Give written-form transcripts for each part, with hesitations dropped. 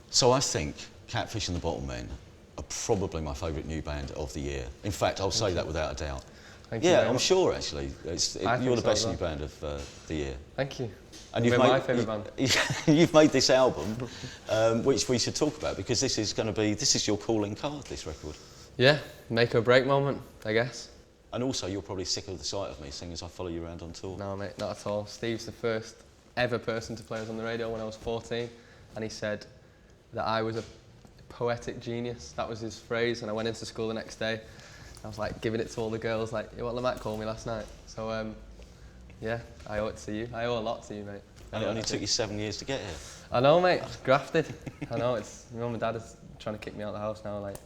So I think Catfish and the Bottlemen are probably my favourite new band of the year. In fact, I'll say that without a doubt. Thank you. Yeah, I'm sure actually. You're the best new well. band of the year. Thank you. And You're my favourite band. You've made this album, which we should talk about because this is your calling card, this record. Yeah, make or break moment, I guess. And also, you're probably sick of the sight of me, seeing as I follow you around on tour. No, mate, not at all. Steve's the first ever person to play us on the radio when I was 14, and he said that I was a poetic genius. That was his phrase, and I went into school the next day. I was like giving it to all the girls, like, what Lamacq called me last night. So, yeah, I owe it to you. I owe a lot to you, mate. And it only took you 7 years to get here. I know, mate. It's grafted. I know. It's my mum and dad is trying to kick me out of the house now. Like,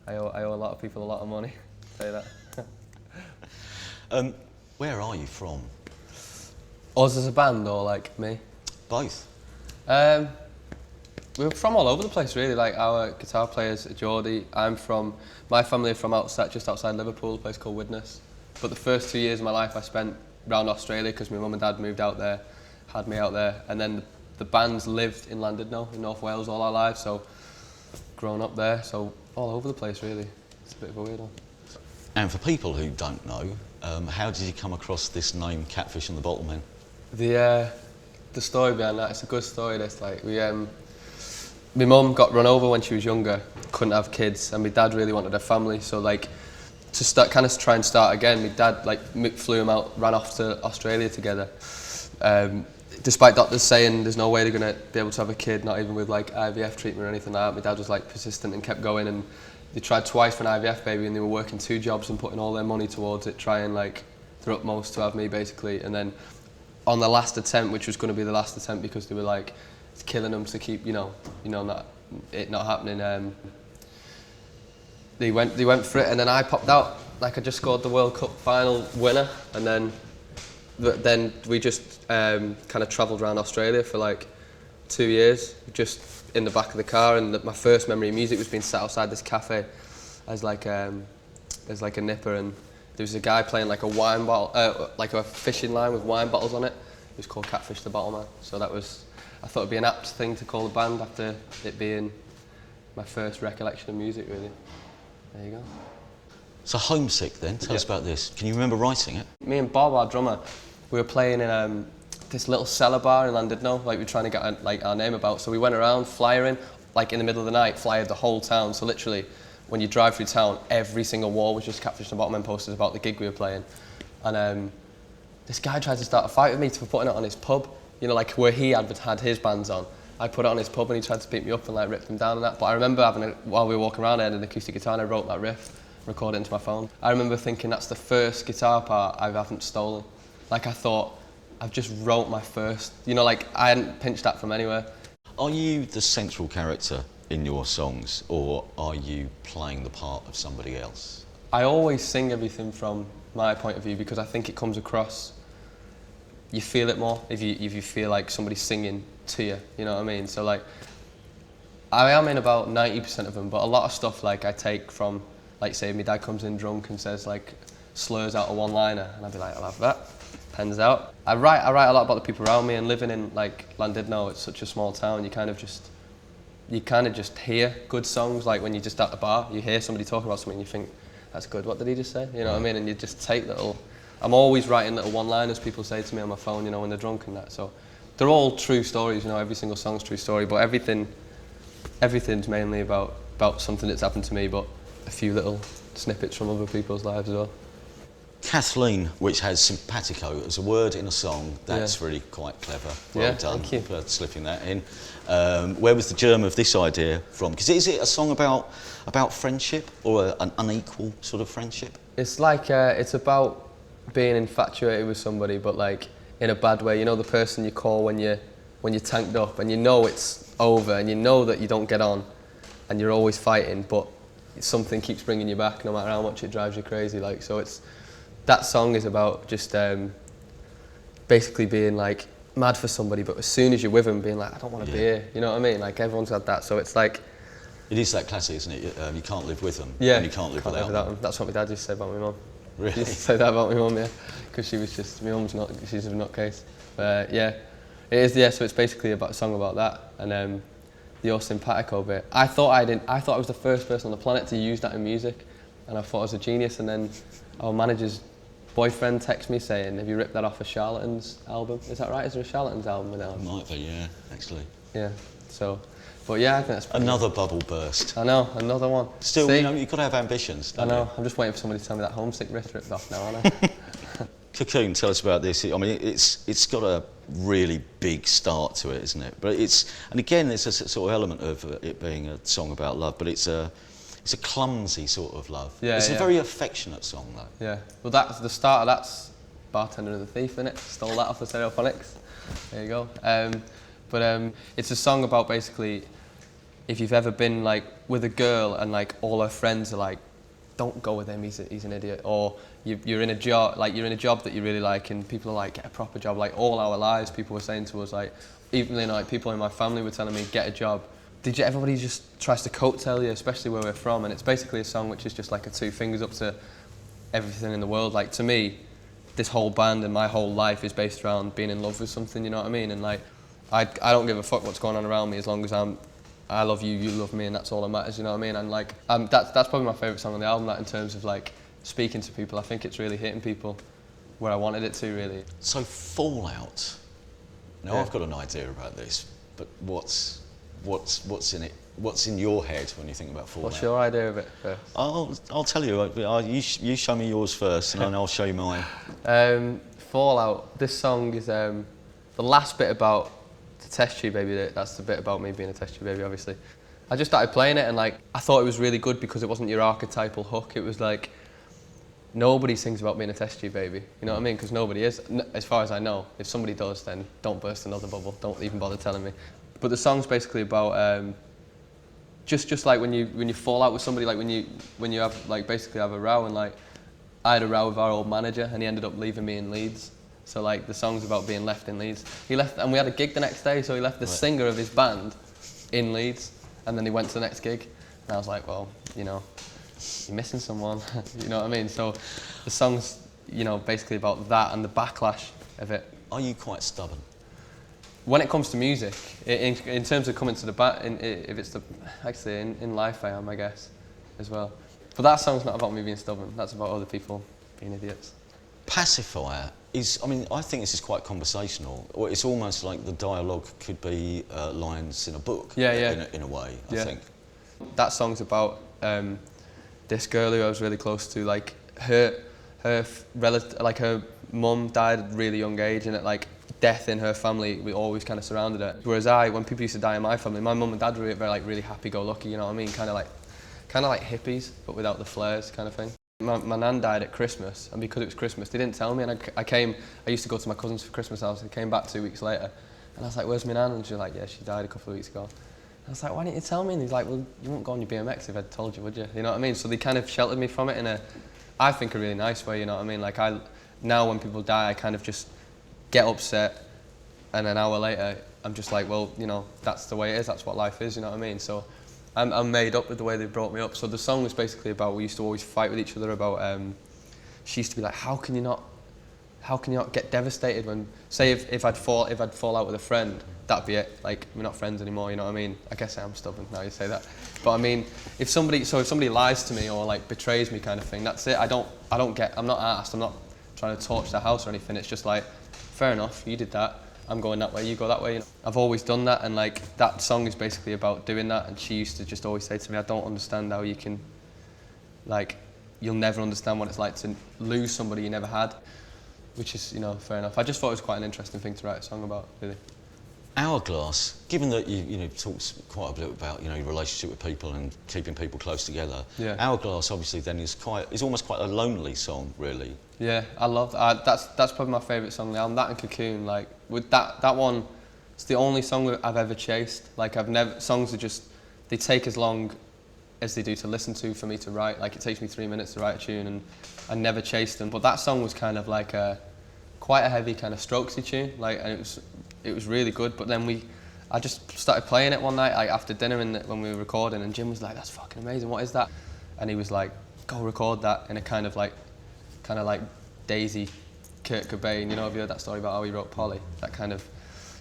I owe a lot of people a lot of money. I'll tell you that. Where are you from? Us as a band, or like me? Both. We're from all over the place, really. Like our guitar player's Geordie. My family are from just outside Liverpool, a place called Widnes. But the first 2 years of my life I spent around Australia because my mum and dad moved out there, had me out there, and then the band's lived in Llandudno in North Wales all our lives. So grown up there, so all over the place, really. It's a bit of a weird one. And for people who don't know, how did you come across this name, Catfish and the Bottlemen? The story behind that, it's a good story. This, like, my mum got run over when she was younger, couldn't have kids, and my dad really wanted a family. So, like, to try and start again, my dad flew him out, ran off to Australia together. Despite doctors saying there's no way they're gonna be able to have a kid, not even with like IVF treatment or anything like that, my dad was like persistent and kept going. And they tried twice for an IVF baby, and they were working 2 jobs and putting all their money towards it, trying like their utmost to have me, basically. And then on the last attempt, which was going to be the last attempt because they were like it's killing them to keep not happening. They went for it, and then I popped out. Like, I just scored the World Cup final winner, and then we just kind of travelled around Australia for like 2 years, just in the back of the car. And my first memory of music was being sat outside this cafe as like a nipper, and there was a guy playing like a wine bottle, like a fishing line with wine bottles on it. It was called Catfish the Bottlemen. So I thought it'd be an apt thing to call the band after it being my first recollection of music, really. There you go. So Homesick then, tell us about this. Can you remember writing it? Me and Bob, our drummer, we were playing in this little cellar bar in Llandudno, like we were trying to get our name about. So we went around flyering, like in the middle of the night, flyered the whole town. So literally, when you drive through town, every single wall was just Catfish and Bottlemen posters about the gig we were playing. And this guy tried to start a fight with me for putting it on his pub, you know, like where he had his bands on. I put it on his pub, and he tried to beat me up and like rip them down and that. But I remember while we were walking around, I had an acoustic guitar and I wrote that riff, recorded it into my phone. I remember thinking that's the first guitar part I haven't stolen. Like, I thought, I've just wrote my first, you know, like I hadn't pinched that from anywhere. Are you the central character in your songs, or are you playing the part of somebody else? I always sing everything from my point of view because I think it comes across, you feel it more if you feel like somebody's singing to you, you know what I mean? So like, I am in about 90% of them, but a lot of stuff like I take from, like say my dad comes in drunk and says like slurs out a one-liner, and I'd be like, I'll have that, pens out. I write a lot about the people around me, and living in like Llandudno, it's such a small town, you kind of just hear good songs. Like when you're just at the bar, you hear somebody talking about something and you think, that's good, what did he just say? You know what I mean? And you just take I'm always writing little one-liners people say to me on my phone, you know, when they're drunk and that. So they're all true stories, you know, every single song's a true story, but everything's mainly about something that's happened to me, but a few little snippets from other people's lives as well. Kathleen, which has simpatico as a word in a song, that's really quite clever. Well done for slipping that in. Where was the germ of this idea from? Because is it a song about friendship, or an unequal sort of friendship? It's like, it's about being infatuated with somebody, but like in a bad way. You know, the person you call when you're tanked up and you know it's over and you know that you don't get on and you're always fighting, but something keeps bringing you back no matter how much it drives you crazy. Like, so that song is about just basically being like mad for somebody, but as soon as you're with them, being like, I don't want to be here. You know what I mean? Like, everyone's had that, so it's like, it is that classic, isn't it? You can't live with them, and you can't live without them. That's what my dad used to say about my mum. Really? He used to say that about my mum, yeah, because she was just, my mum's not, she's a nutcase. Yeah, it is, so it's basically about a song about that, and your simpatico bit. I thought I was the first person on the planet to use that in music, and I thought I was a genius. And then our manager's boyfriend texted me saying, "Have you ripped that off a Charlatans album?" Is that right? Is there a Charlatans album with that? It might be, yeah, actually. Yeah. So, but yeah, I think that's another bubble burst. I know, another one. Still, you know, you've got to have ambitions. I know. I'm just waiting for somebody to tell me that Homesick riff ripped off now, aren't I? Cocoon, tell us about this. I mean, it's got a really big start to it, isn't it? But and again, there's a sort of element of it being a song about love, but it's a clumsy sort of love. Yeah, it's a very affectionate song, though. Yeah. Well, that's the start of that's Bartender and the Thief, innit? Stole that off the Stereophonics. There you go. But it's a song about basically if you've ever been like with a girl and like all her friends are like, don't go with him, he's an idiot, or you're in a job that you really like and people are like, get a proper job. Like all our lives people were saying to us, like even like people in my family were telling me, get a job. Everybody just tries to coattail you, especially where we're from, and it's basically a song which is just like a two fingers up to everything in the world. Like to me, this whole band and my whole life is based around being in love with something, you know what I mean? And like I don't give a fuck what's going on around me as long as I love you, you love me, and that's all that matters, you know what I mean? And like, that's probably my favourite song on the album, that in terms of like speaking to people. I think it's really hitting people where I wanted it to, really. So Fallout. Now I've got an idea about this, but what's in it? What's in your head when you think about Fallout? What's your idea of it first? I'll tell you. You show me yours first, and then I'll show you mine. Fallout. This song is the last bit about the test tube baby. That's the bit about me being a test tube baby, obviously. I just started playing it and like I thought it was really good because it wasn't your archetypal hook. It was like nobody sings about being a test tube baby. You know what I mean? Because nobody is, as far as I know. If somebody does, then don't burst another bubble. Don't even bother telling me. But the song's basically about just like when you fall out with somebody, like when you have like basically have a row, and like I had a row with our old manager and he ended up leaving me in Leeds. So like the song's about being left in Leeds. He left and we had a gig the next day, so he left the singer of his band in Leeds and then he went to the next gig. And I was like, well, you know, you're missing someone, you know what I mean? So the song's, you know, basically about that and the backlash of it. Are you quite stubborn? When it comes to music, in terms of coming to the if it's actually in life I am, I guess, as well. But that song's not about me being stubborn, that's about other people being idiots. Pacifier is, I mean, I think this is quite conversational. Or it's almost like the dialogue could be lines in a book. Yeah. In a way, I think. That song's about this girl who I was really close to. Like her mum died at a really young age, and at like death in her family, we always kind of surrounded her. Whereas when people used to die in my family, my mum and dad were very really happy-go-lucky. You know what I mean? Kind of like hippies, but without the flares, kind of thing. My nan died at Christmas, and because it was Christmas, they didn't tell me, and I used to go to my cousin's for Christmas house, and I came back 2 weeks later, and I was like, where's my nan? And she was like, yeah, she died a couple of weeks ago. And I was like, why didn't you tell me? And he's like, well, you wouldn't go on your BMX if I'd told you, would you? You know what I mean? So they kind of sheltered me from it in I think a really nice way, you know what I mean? Like now when people die, I kind of just get upset, and an hour later, I'm just like, well, you know, that's the way it is, that's what life is, you know what I mean? So I'm made up with the way they brought me up. So the song was basically about, we used to always fight with each other about, she used to be like, how can you not get devastated when, say if I'd fall out with a friend, that'd be it. Like, we're not friends anymore, you know what I mean? I guess I am stubborn now you say that. But I mean, if somebody lies to me or like betrays me kind of thing, that's it. I'm not arsed, I'm not trying to torch the house or anything. It's just like, fair enough, you did that. I'm going that way, you go that way. You know? I've always done that, and like that song is basically about doing that. And she used to just always say to me, I don't understand how you can, like, you'll never understand what it's like to lose somebody you never had, which is, you know, fair enough. I just thought it was quite an interesting thing to write a song about, really. Hourglass, given that you know talks quite a bit about, you know, your relationship with people and keeping people close together. Yeah. Hourglass obviously then is almost quite a lonely song, really. Yeah, I love that. That's probably my favourite song on the album. That and Cocoon, like with that one, it's the only song I've ever chased. Like songs are just, they take as long as they do to listen to for me to write. Like it takes me 3 minutes to write a tune, and I never chased them. But that song was kind of like quite a heavy kind of strokesy tune. Like, and it was really good. But then I just started playing it one night, like after dinner when we were recording, and Jim was like, "That's fucking amazing. What is that?" And he was like, "Go record that," in a kind of like Daisy, Kurt Cobain. You know, have you heard that story about how he wrote Polly? That kind of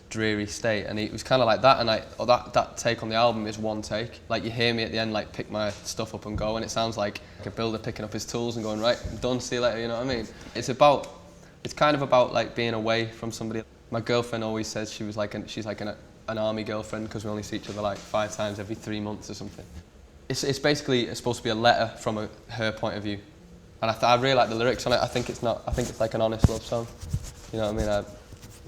dreary state, and it was kind of like that. And that take on the album is one take. Like, you hear me at the end like pick my stuff up and go, and it sounds like a builder picking up his tools and going, right, I'm done, see you later, you know what I mean? It's kind of about like being away from somebody. My girlfriend always says she's like an army girlfriend, because we only see each other like 5 times every 3 months or something. It's basically supposed to be a letter from her point of view, and I really like the lyrics on it. I think it's like an honest love song. You know what I mean?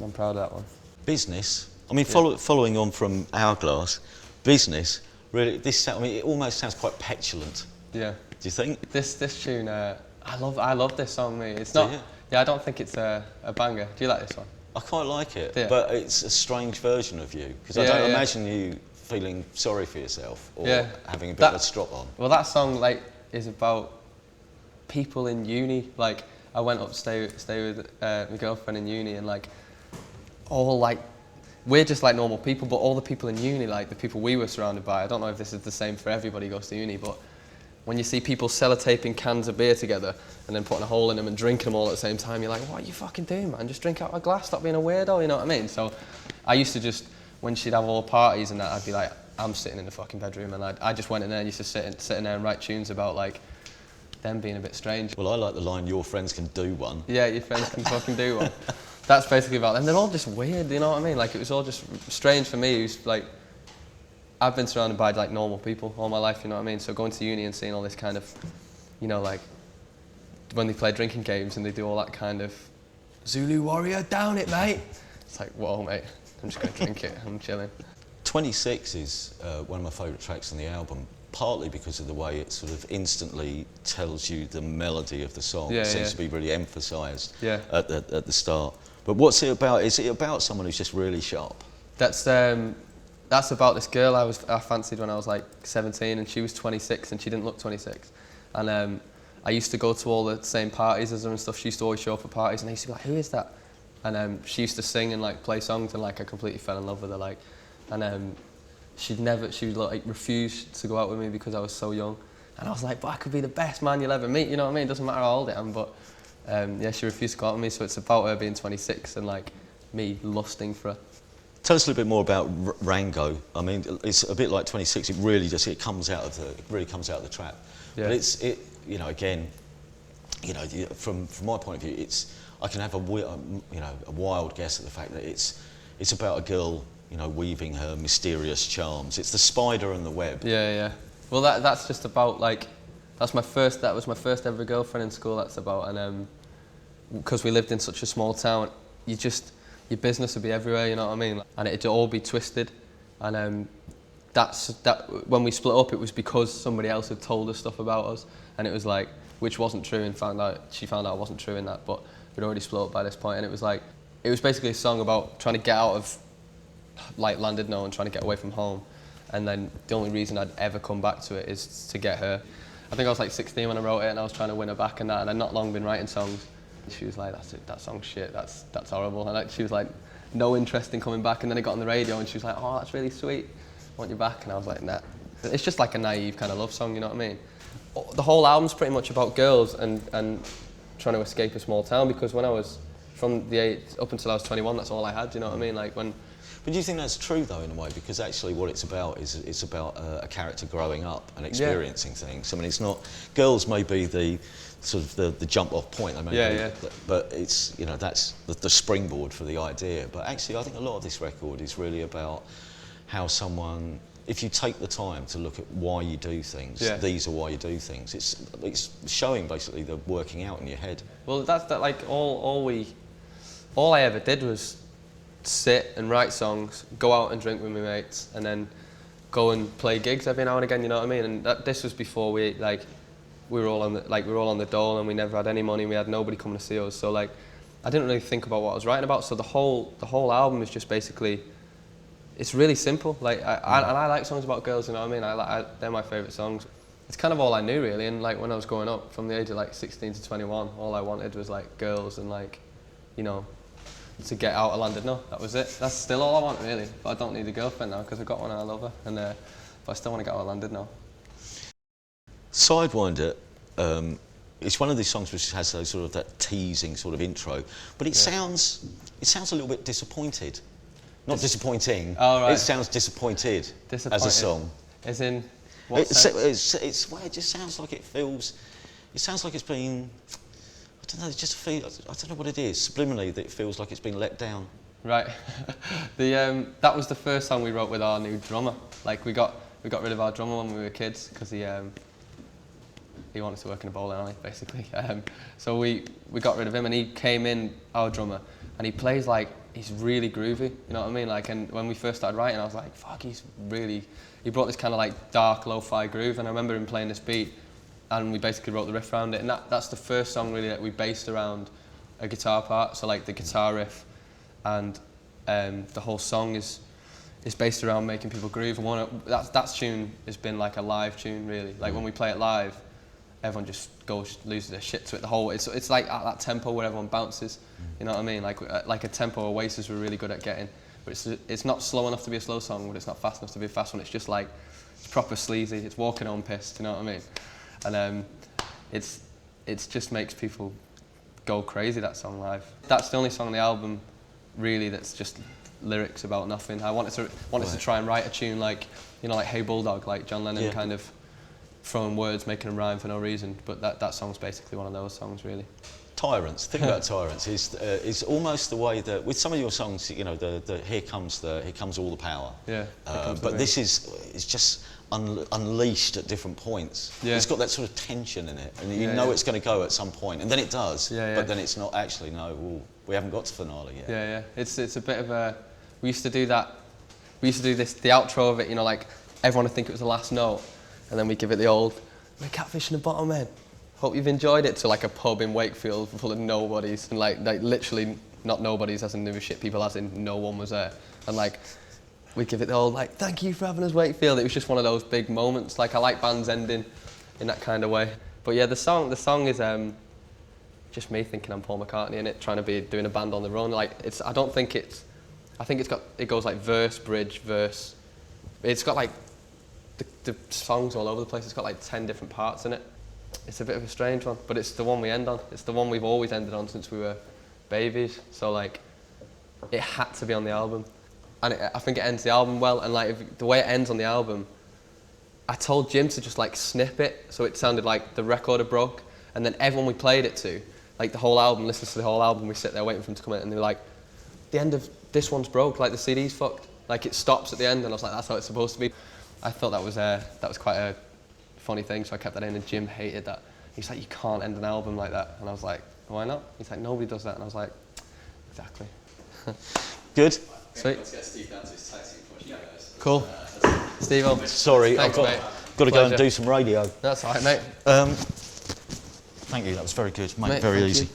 I'm proud of that one. Business. I mean, following on from Hourglass, Business. Really, it almost sounds quite petulant. Yeah. Do you think? This tune, I love this song, mate. It's not. Yeah, I don't think it's a banger. Do you like this one? I quite like it, yeah. But it's a strange version of you, because I don't imagine you feeling sorry for yourself or having a bit of a strop on. Well, that song like is about people in uni. Like, I went up to stay with my girlfriend in uni, and like all like we're just like normal people, but all the people in uni, like the people we were surrounded by, I don't know if this is the same for everybody who goes to uni, but when you see people sellotaping cans of beer together and then putting a hole in them and drinking them all at the same time, you're like, what are you fucking doing, man? Just drink out of a glass, stop being a weirdo, you know what I mean? So I used to just, when she'd have all parties and that, I'd be like, I'm sitting in the fucking bedroom, and I just went in there and used to sit in there and write tunes about like them being a bit strange. Well, I like the line, your friends can do one. Yeah, your friends can fucking do one. That's basically about them. They're all just weird, you know what I mean? Like, it was all just strange for me. It was like, I've been surrounded by like normal people all my life, you know what I mean? So going to uni and seeing all this kind of, you know, like when they play drinking games and they do all that kind of Zulu warrior, down it, mate. It's like, whoa, mate, I'm just gonna drink it, I'm chilling. 26 is one of my favourite tracks on the album, partly because of the way it sort of instantly tells you the melody of the song. It seems to be really emphasised at the start. But what's it about? Is it about someone who's just really sharp? That's about this girl I fancied when I was like 17, and she was 26 and she didn't look 26. And I used to go to all the same parties as her and stuff. She used to always show up at parties, and I used to be like, who is that? And she used to sing and like play songs, and like I completely fell in love with her. Like, and she like refused to go out with me because I was so young. And I was like, but I could be the best man you'll ever meet, you know what I mean? It doesn't matter how old I am, but yeah, she refused to go out with me, so it's about her being 26 and like me lusting for her. Tell us a little bit more about Rango. I mean, it's a bit like 26. It really comes out of the trap. Yeah. But you know, again, you know, from my point of view, I can have a wild guess at the fact that it's about a girl, you know, weaving her mysterious charms. It's the spider and the web. Yeah, yeah. Well, that's just about like, that was my first ever girlfriend in school. That's about, and because we lived in such a small town, your business would be everywhere, you know what I mean? And it'd all be twisted. And when we split up, it was because somebody else had told us stuff about us, and it was like, which wasn't true, and she found out it wasn't true in that, but we'd already split up by this point, and it was basically a song about trying to get out of like Llandudno and trying to get away from home. And then the only reason I'd ever come back to it is to get her. I think I was like 16 when I wrote it, and I was trying to win her back and that, and I'd not long been writing songs. She was like, that song's shit, that's horrible. And she was like, no interest in coming back, and then it got on the radio and she was like, oh, that's really sweet, I want you back. And I was like, nah. It's just like a naive kind of love song, you know what I mean? The whole album's pretty much about girls and trying to escape a small town, because when I was, from the age up until I was 21, that's all I had, you know what I mean? Like when. But do you think that's true though, in a way? Because actually what it's about is it's about a character growing up and experiencing things. I mean, it's not, girls may be the sort of the jump off point, but it's, you know, that's the springboard for the idea. But actually I think a lot of this record is really about how someone, if you take the time to look at why you do things, these are why you do things, it's showing basically the working out in your head. Well, that's like all I ever did was sit and write songs, go out and drink with my mates, and then go and play gigs every now and again, you know what I mean? And this was before we were all on the dole, and we never had any money, we had nobody coming to see us, so like I didn't really think about what I was writing about. So the whole album is just basically, it's really simple. Like I like songs about girls, you know what I mean? They're my favourite songs. It's kind of all I knew really, and like when I was growing up, from the age of like 16 to 21, all I wanted was like girls and like, you know, to get out of Llandudno. That was it. That's still all I want really. But I don't need a girlfriend now because I've got one and I love her. And but I still want to get out of Llandudno. Sidewinder, it's one of these songs which has those sort of that teasing sort of intro, but it sounds a little bit disappointed. Not disappointing. Oh, right. It sounds disappointed as a song. As in, what sense? It's well, it just sounds like it feels. It sounds like it's been. I don't know. It's just I don't know what it is. Subliminally, that it feels like it's been let down. Right. That was the first song we wrote with our new drummer. Like we got rid of our drummer when we were kids because he wanted to work in a bowling alley, basically. So we got rid of him, and he came in, our drummer, and he plays like. He's really groovy, you know what I mean? Like, and when we first started writing, I was like, fuck, he brought this kind of like dark lo-fi groove, and I remember him playing this beat, and we basically wrote the riff around it, and that's the first song really that we based around a guitar part, so like the guitar riff, and the whole song is based around making people groove, and that tune has been like a live tune really, like when we play it live, everyone just loses their shit to it. It's like at that tempo where everyone bounces. You know what I mean? Like a tempo Oasis were really good at getting. But it's not slow enough to be a slow song, but it's not fast enough to be a fast one. It's just like it's proper sleazy. It's walking on pissed. You know what I mean? And it just makes people go crazy. That song live. That's the only song on the album really that's just lyrics about nothing. I wanted to try and write a tune like like Hey Bulldog, like John Lennon kind of. Throwing words, making them rhyme for no reason, but that song's basically one of those songs, really. Tyrants. The thing about Tyrants is almost the way that with some of your songs, the here comes all the power. Yeah. But this is just unleashed at different points. Yeah. It's got that sort of tension in it, and you know it's going to go at some point, and then it does. Yeah. But then it's not actually. No, we haven't got to finale yet. Yeah. It's a bit of a. We used to do that. We used to do this. The outro of it, like everyone would think it was the last note. And then we give it the old, we're Catfish and the Bottlemen. Hope you've enjoyed it, to like a pub in Wakefield full of nobodies, and like literally not nobodies as in new shit people, as in no one was there. And like, we give it the old like, thank you for having us Wakefield. It was just one of those big moments. Like I like bands ending in that kind of way. But yeah, the song is just me thinking I'm Paul McCartney in it, trying to be doing a band on the run. Like I think it goes like verse, bridge, verse. It's got like, the song's all over the place. It's got like 10 different parts in it. It's a bit of a strange one, but it's the one we end on. It's the one we've always ended on since we were babies. So like, it had to be on the album. And I think it ends the album well, and like the way it ends on the album, I told Jim to just like snip it so it sounded like the record had broke, and then everyone we played it to, like the whole album, listens to the whole album, we sit there waiting for them to come in, and they're like, the end of this one's broke, like the CD's fucked. Like it stops at the end, and I was like, that's how it's supposed to be. I thought that was quite a funny thing, so I kept that in, and Jim hated that. He's like, you can't end an album like that. And I was like, why not? He's like, nobody does that. And I was like, exactly. Good. Sweet. Let's get Steve down to his taxi before she goes. Cool. Steve, sorry, thanks, I've got to go and do some radio. That's all right, mate. Thank you, that was very good, mate, very easy.